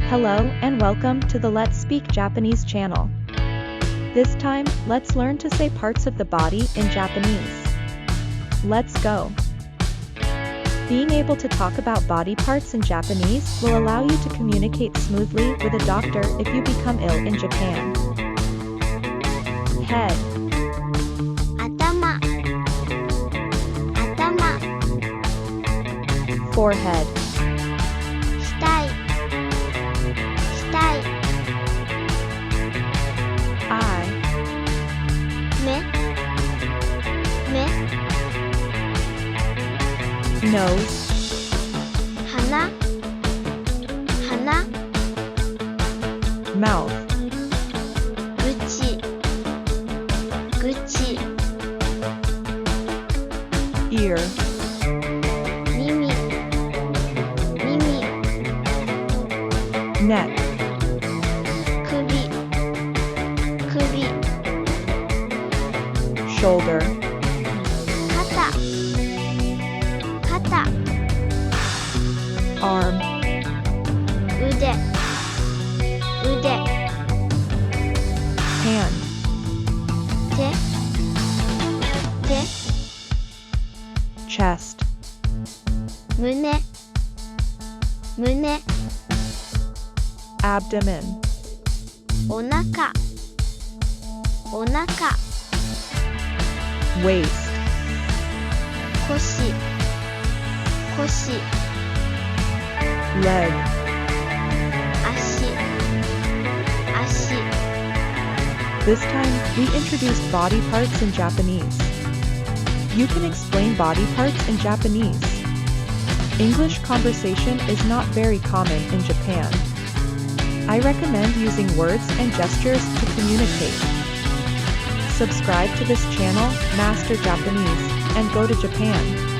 Hello and welcome to the Let's Speak Japanese channel. This time, let's learn to say parts of the body in Japanese. Let's go. Being able to talk about body parts in Japanese will allow you to communicate smoothly with a doctor if you become ill in Japan. Head. 頭 Forehead. 額 Eye. 目 Nose. 鼻 Mouth. 口 Ear. 耳 Neck. 首 Shoulder. 肩 Arm. 腕 Hand. 手 Chest. 胸 Abdomen. お腹 Waist. 腰 Leg. 足 This time, we introduced body parts in Japanese. You can explain body parts in Japanese. English conversation is not very common in Japan. I recommend using words and gestures to communicate. Subscribe to this channel, Master Japanese, and go to Japan.